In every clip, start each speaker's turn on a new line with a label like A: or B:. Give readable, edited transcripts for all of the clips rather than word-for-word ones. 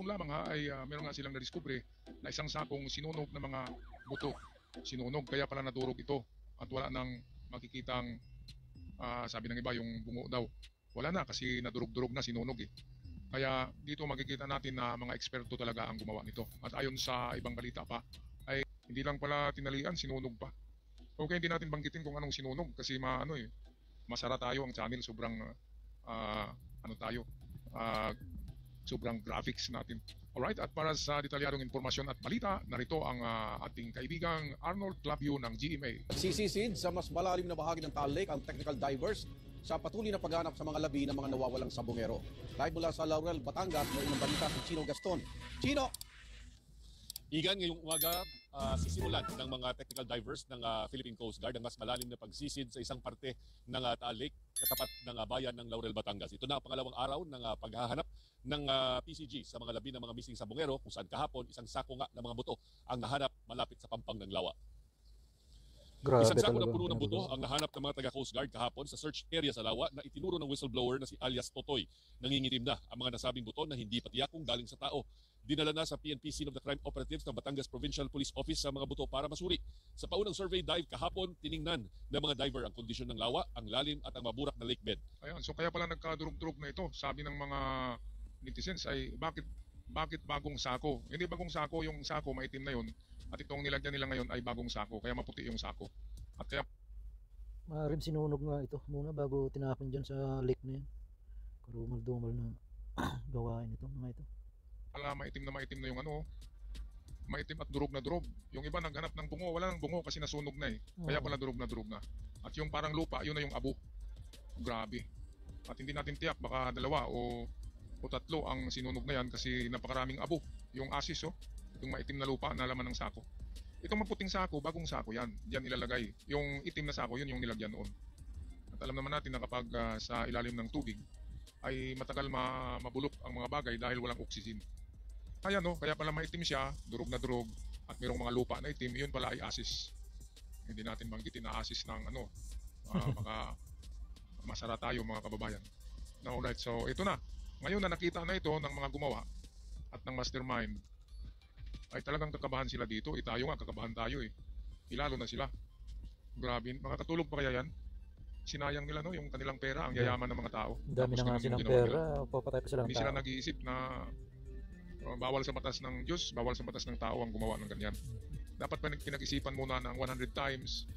A: kahapon lamang ay meron nga silang nadiskubre na isang sakong sinunog ng mga buto. Sinunog, kaya pala nadurog ito at wala nang makikitang sabi ng iba yung bungo daw. Wala na kasi nadurog-durog na, sinunog eh. Kaya dito makikita natin na mga eksperto talaga ang gumawa nito. At ayon sa ibang balita pa, ay hindi lang pala tinalian, sinunog pa. Okay, hindi natin banggitin kung anong sinunog kasi masara tayo ang channel, sobrang ano tayo, ah, sobrang graphics natin. Alright, at para sa detalyadong impormasyon at balita, narito ang ating kaibigang Arnold Clavio ng GMA.
B: Sisisid sa mas malalim na bahagi ng Taal Lake ang technical divers sa patuloy na paghanap sa mga labi ng mga nawawalang sabongero. Live mula sa Laurel, Batangas, may unang balita si Chino Gaston. Chino!
C: Igan, ngayong umaga, sisimulan ng mga technical divers ng Philippine Coast Guard ang mas malalim na pagsisid sa isang parte ng Taal Lake, katapat ng bayan ng Laurel, Batangas. Ito na ang pangalawang araw ng paghahanap ng PCG sa mga labi ng mga missing sabongero, kung saan kahapon isang sako nga ng mga buto ang nahanap malapit sa pampang ng Lawa. Isang sako ng puno ng buto ang nahanap ng mga taga-Coast Guard kahapon sa search area sa Lawa na itinuro ng whistleblower na si alias Totoy. Nangingitim na ang mga nasabing buto na hindi patiyakong galing sa tao. Dinala na sa PNP Scene of the Crime Operatives ng Batangas Provincial Police Office sa mga buto para masuri. Sa paunang survey dive kahapon, tiningnan ng mga diver ang kondisyon ng Lawa, ang lalim at ang maburak na lake bed.
A: Ayan, so kaya pala nagkadurog-durog na ito. Sabi ng mga netizens ay bakit bagong sako? Hindi bagong sako, yung sako maitim na yun. At itong nilagyan nila ngayon ay bagong sako, kaya maputi yung sako. At kaya
D: Maaaring sinunog nga ito muna bago tinapon dyan sa lake na yan. Karumal-dumal na gawain ito mga ito.
A: pala maitim na yung maitim at durog na durog. Yung iba naghanap ng bungo, wala nang bungo kasi nasunog na eh. Kaya pala durog na. At yung parang lupa, yun na yung abo. Grabe. At hindi natin tiyak, baka dalawa o tatlo ang sinunog na yan kasi napakaraming abo. Yung asis yung maitim na lupa na laman ng sako. Itong maputing sako, bagong sako yan. Diyan ilalagay. Yung itim na sako, yun yung nilagyan noon. At alam naman natin na kapag sa ilalim ng tubig ay matagal mabulok ang mga bagay dahil walang oxygen. Kaya pala maitim siya, durog na durog, at mayroong mga lupa na itim, yun pala ay asis. Hindi natin banggitin na asis ng baka masara tayo mga kababayan. Now, alright, so ito na. Ngayon na nakita na ito ng mga gumawa at ng mastermind, ay talagang kakabahan sila dito. Tayo nga, kakabahan tayo eh. Ilalo na sila. Grabe, makakatulog pa kaya yan? Sinayang nila yung kanilang pera, ang yayaman ng mga tao.
D: Dami na nga silang pera, papatay pa silang
A: Hindi sila nag-iisip na bawal sa batas ng Diyos, bawal sa batas ng tao ang gumawa ng ganyan. Dapat pa pinag-isipan muna ng 100 times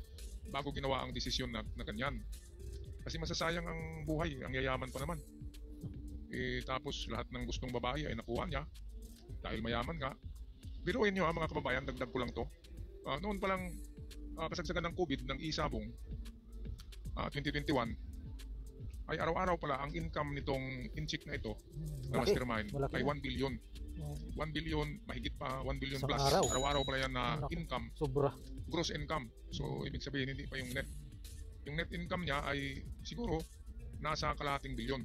A: bago ginawa ang desisyon na ganyan. Kasi masasayang ang buhay, ang yayaman pa naman. Tapos lahat ng gustong babae ay nakuha niya dahil mayaman nga. Biruin nyo mga kababayan, dagdag ko lang to. Noon pa lang kasagsagan ng COVID ng isabong 2021 ay araw-araw pala ang income nitong inchik na ito na mastermind ay 1 billion. 1 billion, mahigit pa 1 billion plus. Araw-araw pala yan na income.
D: Sobra.
A: Gross income. So ibig sabihin hindi pa yung net. Yung net income niya ay siguro nasa kalahating bilyon.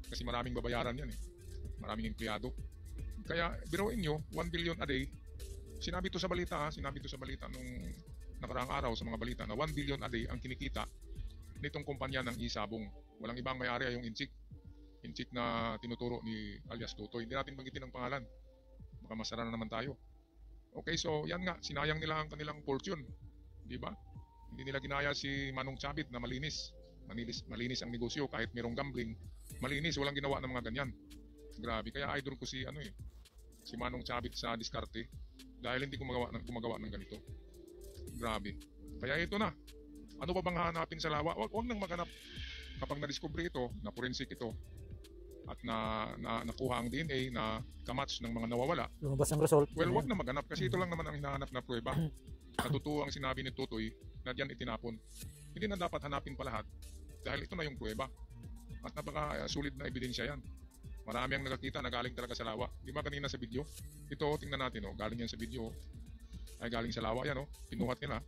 A: Kasi maraming babayaran yan eh. Maraming empleyado. Kaya biruin nyo, 1 billion a day. Sinabi to sa balita nung nakaraang araw sa mga balita na 1 billion a day ang kinikita nitong kumpanya ng Isabong. Walang ibang may-ari ay yung Inchik na tinuturo ni alias Totoy. Hindi natin banggitin ang pangalan. Baka masara na naman tayo. Okay, so yan nga, sinayang nila ang kanilang fortune. Di ba? Hindi nila ginaya si Manong Chabit na malinis. Malinis ang negosyo kahit mayroong gambling. Malinis, walang ginawa ng mga ganyan. Grabe, kaya idol ko si Manong Chabit sa diskarte dahil hindi gumagawa ng ganito. Grabe. Kaya ito na. Ano pa bang hanapin sa Lawa? Huwag nang maghanap kapag na-discover ito, na forensic ito, at nakuha ang DNA na kamatch ng mga nawawala.
D: Lumabas ang result.
A: Well, huwag na maghanap kasi ito lang naman ang hinahanap na pruweba. Natutuwa ang sinabi ni Totoy na diyan itinapon. Hindi na dapat hanapin pa lahat dahil ito na yung pruweba. At napaka-sulit na ebidensya yan. Marami ang nakakita na galing talaga sa Lawa. Di ba kanina sa video? Ito, tingnan natin, galing yan sa video. Ay galing sa Lawa yan, pinuhat nila.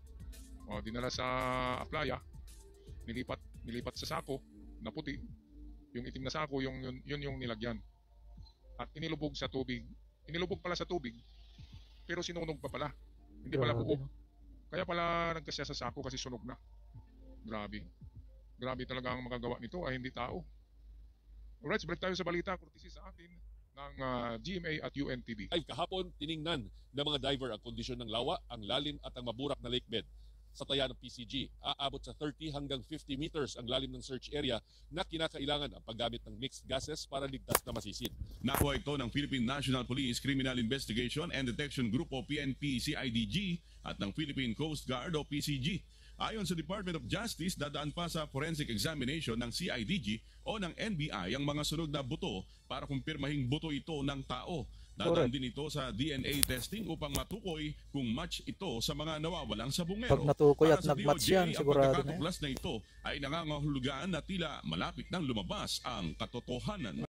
A: Dinala sa Aplaya, nilipat sa sako na puti. Yung itim na sako, yun yung nilagyan. At inilubog sa tubig. Inilubog pala sa tubig, pero sinunog pa pala. Hindi pala bubog. Kaya pala nagkasya sa sako kasi sunog na. Grabe. Grabe talaga ang magagawa nito ay hindi tao. Alright, balik tayo sa balita. Kurtisi sa atin ng GMA at UNTV.
C: Ay kahapon, tiningnan ng mga diver ang kondisyon ng lawa, ang lalim at ang maburak na lake bed sa taya ng PCG. Aabot sa 30 hanggang 50 meters ang lalim ng search area na kinakailangan ang paggamit ng mixed gases para ligtas na masisid.
E: Nakuha ito ng Philippine National Police Criminal Investigation and Detection Group o PNP-CIDG at ng Philippine Coast Guard o PCG. Ayon sa Department of Justice, dadaan pa sa forensic examination ng CIDG o ng NBI ang mga sunod na buto para kumpirmahing buto ito ng tao. Dadaan din ito sa DNA testing upang matukoy kung match ito sa mga nawawalang sabongero.
D: Pag natukoy at
E: Para sa
D: nag-match
E: DOJ,
D: yan,
E: ang
D: sigurado na yan.
E: pagkakatuklas na ito ay nangangahulugan na tila malapit nang lumabas ang katotohanan.